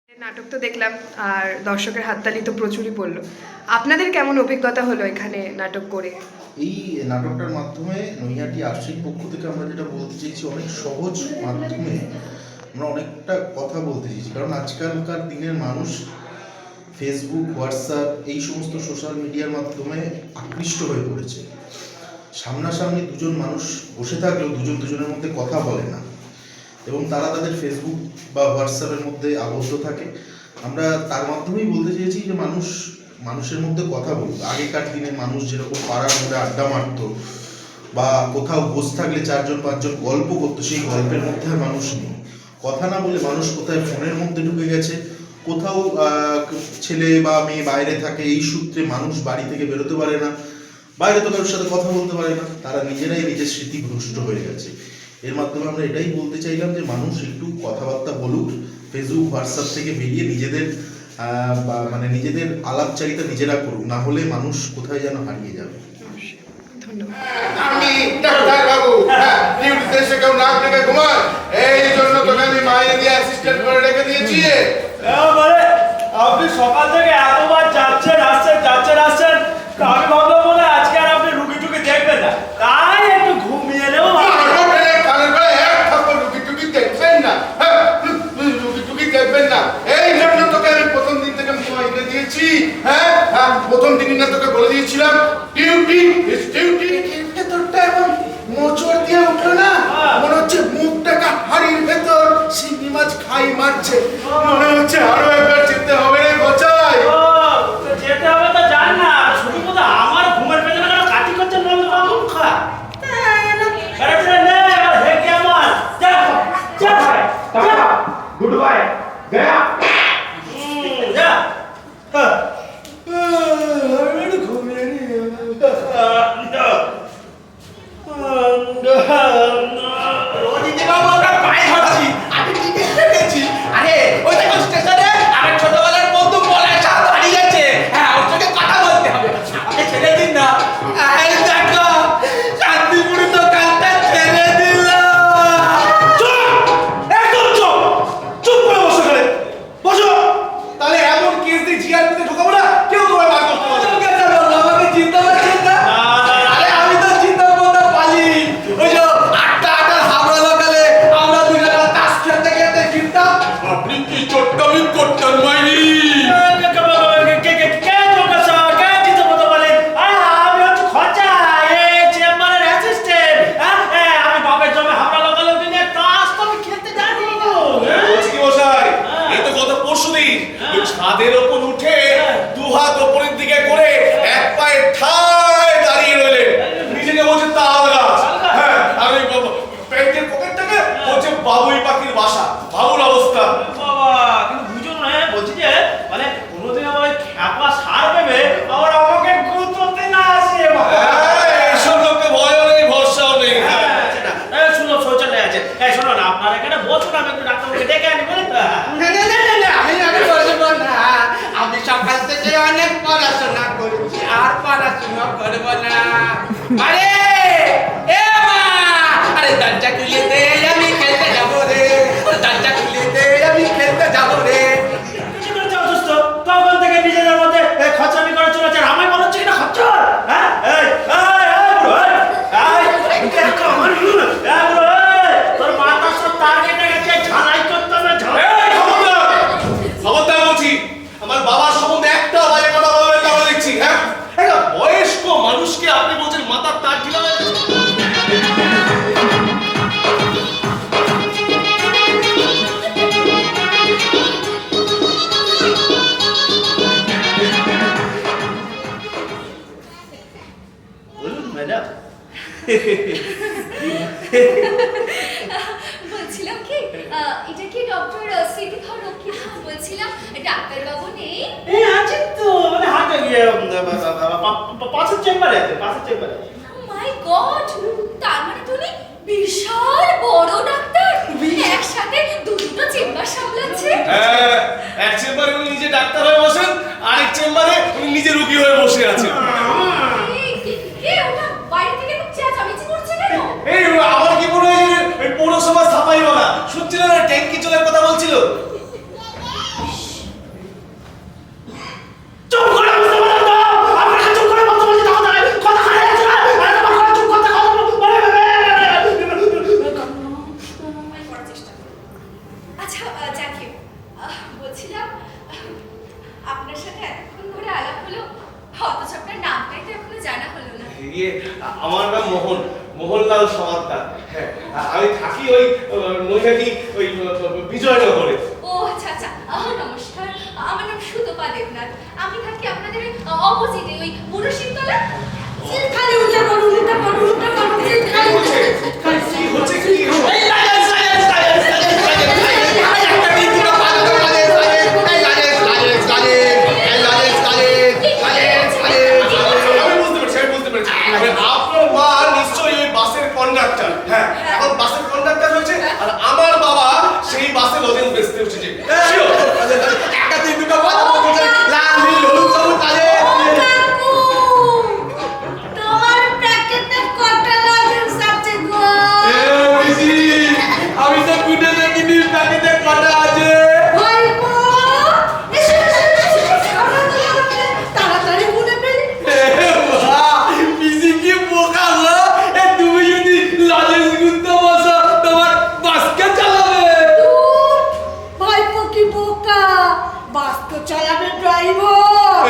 নাটক তো দেখলাম আর দর্শকের হাততালি তো প্রচুরই পড়লো। আপনাদের কেমন অভিজ্ঞতা হলো এখানে নাটক করে? এই নাটকটার মাধ্যমে নৈহাটি আশ্রিক পক্ষ থেকে আমরা যেটা বলতে চাইছি, অনেক সহজ মাধ্যমে আমরা অনেকটা কথা বলতে চাইছি। কারণ আজকালকার দিনের মানুষ ফেসবুক, হোয়াটসঅ্যাপ এই সমস্ত সোশ্যাল মিডিয়ার মাধ্যমে আকৃষ্ট হয়ে পড়েছে। সামনাসামনি দুজন মানুষ বসে থাকলেও দুজনের মধ্যে কথা বলে না এবং তারা তাদের ফেসবুক বা হোয়াটসঅ্যাপের মধ্যে আবদ্ধ থাকে। আমরা তার মাধ্যমেই বলতে চেয়েছি যে মানুষের মধ্যে কথা বলতো। আগেকার দিনে মানুষ যেরকম পাড়ার মধ্যে আড্ডা মারত বা কোথাও বসে থাকলে 4-5 জন গল্প করতো, সেই গল্পের মধ্যে আর মানুষ নেই। কথা না বলে মানুষ কোথায় ফোনের মধ্যে ঢুকে গেছে, কোথাও ছেলে বা মেয়ে বাইরে থাকে, এই সূত্রে মানুষ বাড়ি থেকে বেরোতে পারে না, বাইরে তো কারোর সাথে কথা বলতে পারে না, তারা নিজেরাই নিজের স্মৃতি ভ্রষ্ট হয়ে গেছে। এর মাধ্যমে আমরা এটাই বলতে চাইলাম যে মানুষ একটু কথাবার্তা বলুক, ফেসবুক হোয়াটসঅ্যাপ থেকে বেরিয়ে নিজেদের আলাপচারিতা নিজেরা করুক, না হলে মানুষ কোথায় যেন হারিয়ে যাবে। ধন্যবাদ। আমি ডাক্তার বাবু, ডিউটিতে এসে কেউ নাক ডেকে ঘুমায়, এই জন্য তোকে আমি মাইনে দিয়ে অ্যাসিস্ট্যান্ট করে রেখে দিয়েছি। আপনি সকাল থেকে এতবার যাচ্ছেন আসছেন আমি ভাবলাম বলে আজকে আর আপনি রুগী টুকি দেখবেন না, তাই একটু ঘুমিয়ে নেব। দেখবেন না, এই জন্য তোকে আমি প্রথম দিন থেকে মাইনে দিয়েছি। প্রথম দিনই না তোকে বলে দিয়েছিলাম ডিউটি ইজ ডিউটি। ভেতরটা এমন মোচড় দিয়ে উঠলো না, মনে হচ্ছে মুখটাকে হাড়ির ভেতর শিঙি মাছ খাই মারছে। মনে হচ্ছে আরো একবার যেতে হবে রে গোচাই। যেতে হবে তো জান না, শুধু কথা আমার ঘুমের পেছনে কেন কাটি করছেন বলতে পারবো খা। গুড বাই গয়া যা ঘুমিয়ে নিয়ে ছাদের ওপর উঠে দুহাত ওপরের দিকে করে এক পায়ে ঠায় দাঁড়িয়ে রইলেন, নিজেকে বলছে তাল গাছ। হ্যাঁ, আর ওই প্যান্টের পকেট থেকে বলছে বাবুই পাখির বাসা। বাবুর অবস্থা বাবা, কিন্তু বুঝো না, বলছি যে মানে কোনোদিন আমার খ্যাপা সার পেবে আবার আমাকে গুঁতোতে না আসে। এইসব লোককে ভয়ও নেই, ভরসাও নেই। শুনো শৌচালয় আছে, শোনো না, আপনার এখানে বসুন, আমি একটু ডাক্তারকে ডেকে আনি বলেন। আমি সকাল থেকে অনেক পড়াশোনা করেছি, আর পড়াশোনা করবো না। আরে এ মা, আরে দরজা খুলে দে, আমি খেলতে যাবো রে। দরজা খুলে দে, আমি খেলতে যাবো রে। অসুস্থ তখন থেকে নিজেদের মধ্যে খরচামি করে চলেছে, আমায় মনে হচ্ছে কিনা খরচর। হ্যাঁ তোর মাথা সব টার্গেটে গেছে, ঝালাই করতে হবে। খবরদার বলছি, আমার বাবার সম্বন্ধে একটা বাজে কথা বলবেন না বলে দেখছি। হ্যাঁ, একটা বয়স্ক মানুষকে আপনি বলছেন মাথার তার ঢিলা হয়ে গেছে। বলুন ম্যাডাম। বলছিলাম কি, এটা কি ডক্টর স্মৃতিধর রক্ষিত? বলছিলাম ডাক্তারবাবু নেই? আছেন তো, মানে হাতে গিয়ে পাশের চেম্বারে আছে, পাশের চেম্বারে। মাই গড, তার মানে তুমি বিশাল বড় ডাক্তার, একসাথে দুটো চেম্বার সামলাচ্ছে। হ্যাঁ, এক চেম্বারে উনি নিজে ডাক্তার হয়ে বসেন, আরেক চেম্বারে উনি নিজে রোগী হয়ে বসে আছেন। ওটা বাইরে থেকে খুব চেঁচামেচি করছে কেন? এই আমার কি মনে হয় পৌরসভা সাফাইওয়ালা শুনছিলেন, ট্যাঙ্কি চলার কথা বলছিল। আচ্ছা যাকে বলছিলাম আপনার সাথে এতক্ষণ ধরে আলাপ হলো, অথচ আপনার নামটাই তো এখনো জানা হলো না। ইয়ে, আমার নাম মোহনলাল সমাদ্দার। হ্যাঁ, আমি থাকি ওই নৈহাটি ওই বিজয়নগরে। ও আচ্ছা আচ্ছা, নমস্কার, আমার নাম সুতপা দেবনাথ। আমি থাকি আপনাদের অপোজিটে ওই বুড়ো শিবতলা। খালি উঠে পড়ুন, উঠে পড়ুন, উঠে পড়ুন, খালি উঠে কি হচ্ছে কি হচ্ছে? এই লাজেন্স লাজেন্স লাজেন্স লাজেন্স লাজেন্স আমি একটা দিন দুটো পাঁচ লাজেন্স লাজেন্স এই লাজেন্স লাজেন্স লাজেন্স এই লাজেন্স লাজেন্স লাজেন্স আমি বুঝতে পেরেছি। আপনার মা নিশ্চয়ই ওই বাসের কন্ডাক্টর। হ্যাঁ, এখন বাসের কন্ডাক্টর হয়েছে আর আমার বাবা সেই বাসে লজেন্স বেচতে উঠেছে। Sure? একটা দিন দুটো পাঁচ লাজেন্স লাল নীল হলুদ সবুজ লাজেন্স তোমার প্যাকেটে কটা লজেন্স আছে গো? আমি তো গুটে দেখিনি প্যাকেটে কটা আছে ভাইপো, এসো এসো এসো, তাড়াতাড়ি গুনে ফেলি। পিসি কি বোকা গো তুমি যদি লাজেন্স গুনতে বসো তোমার বাসকে চালাবে ভাইপো কি বোকা, বাস তো চালাবে ড্রাইভার,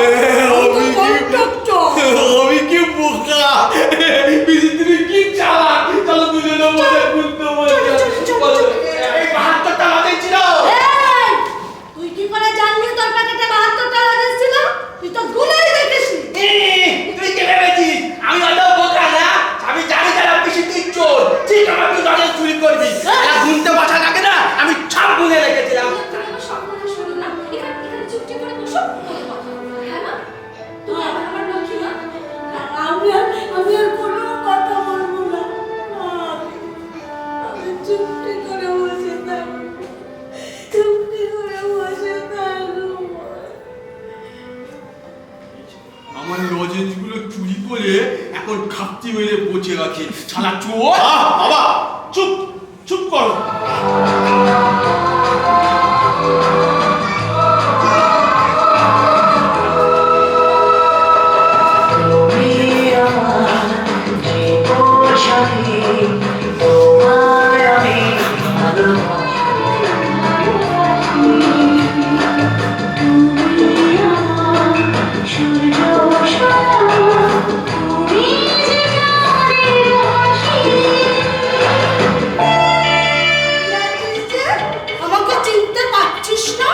আমি কি বোকা পিসি তুমি কি চালাক চলো দুজনে বসে গুনতে বসো এই 72টা লাজেন্স ছিল এই, তুই কি করে জানলি তোর প্যাকেটে 72টা লজেন্স ছিল? তুই তো গুনেই দেখিসনি। তুই কে ভেবেছিস আমি অত বোকা না? আমি জানি যারা পিসি তুই চোর ঠিক আমার তুই লাজেন্স চুরি করবি গুনতে বসা লাগে না আমি সব গুনে রেখেছিলাম তুমি আমার সব কথা শোনো না, এখানে চুপটি করে বসো, কোনো কথা বলবো না। হ্যাঁ মা, তুমি আমার লক্ষ্মী মা। আমি আর কোনো কথা বলবো না। আমি চুপটি করে বসে থাকবো, চুপটি করে বসে থাকবো। আমার লজেন্স গুলো চুরি করে এখন খাপটি মেরে বসে আছে শালা চোর বাবা চুপ চুপ করো। আমাকে চিনতে পারছিস না?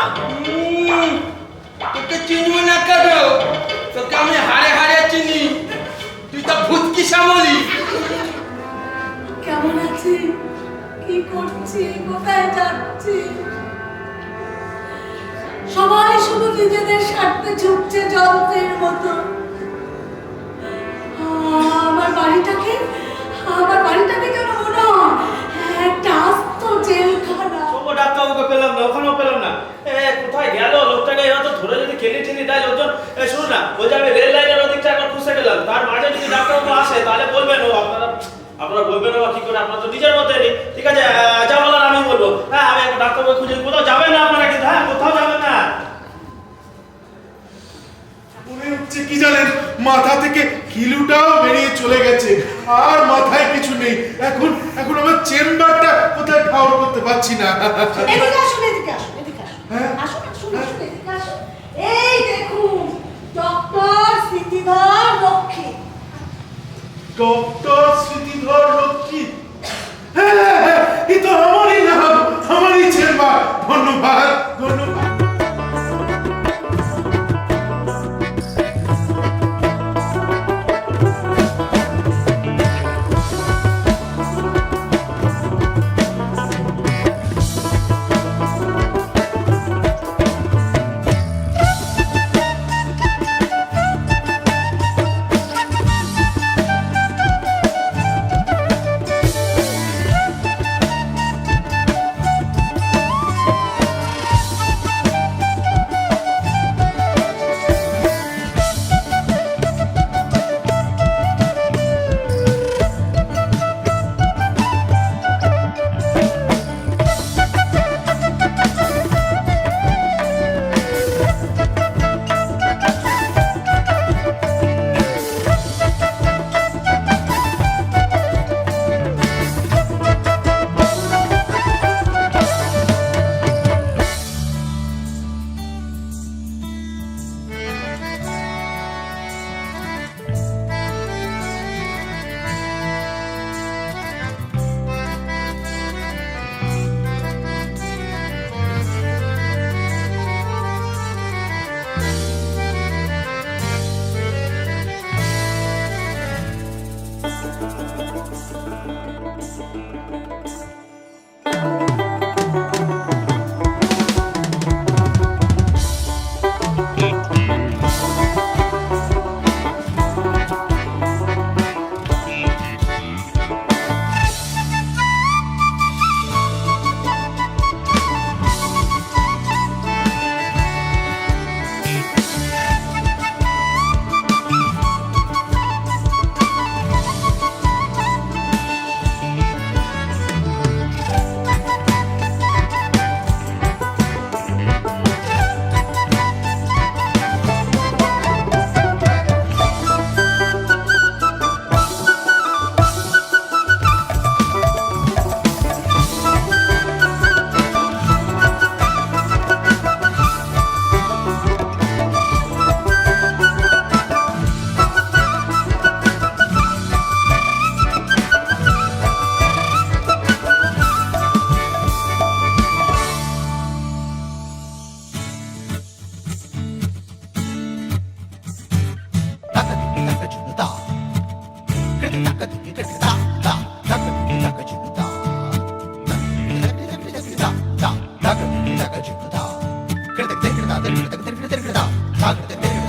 তোকে চিনবো না কেন তোকে আমি হারে হারে চিনি তুই তো ভূতকি শ্যামলি কেমন আছি, কি করছি, কোথায় যাচ্ছি? সবাই শুধু নিজেদের স্বার্থে ঝুঁকছে যন্ত্রের মতো। আমার বাড়িটাকে কেন মনে হয় একটা আস্ত জেলখানা। ও ডাক্তারবাবুকে পেলাম না, ওখানেও পেলাম না। কোথায় গেল লোকটাকে? হয়তো ধরে যদি টেনে দেয় লোকজন। শুনুন না, বলছি আমি রেল লাইনের ওদিকটা একবার খুঁজতে গেলাম, তার মাঝে যদি ডাক্তারবাবু আসে তাহলে বলবেন ও আপনারা বলবেন ও কি করে, আপনার তো নিজের মধ্যে নেই। ঠিক আছে, যা বলার আমি বলবো। হ্যাঁ, আমি একবার ডাক্তারবাবু খুঁজে, কোথাও যাবেন না আপনারা কিন্তু, হ্যাঁ কোথাও যাবেন না। মনে হচ্ছে কি জানেন, মাথা থেকে কিলুটাও বেরিয়ে চলে গেছে, আর মাথায় কিছু নেই। এখন আমার চেম্বারটা কোথায় ঠাউর করতে পারছি না। এদিকে আসুন, এদিকে আসুন, এদিকে আসুন। হ্যাঁ? আসুন, আসুন, আসুন, এদিকে আসুন। এই দেখুন, ডক্টর স্মৃতিধর লক্ষ্মী। ডক্টর স্মৃতিধর লক্ষ্মী। হ্যাঁ, এ তো আমারই নাম, আমারই চেম্বার। ধন্যবাদ, ধন্যবাদ।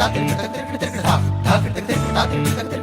ধাক ধাক ধাক ধাক ধাক ধাক ধাক ধাক ধাক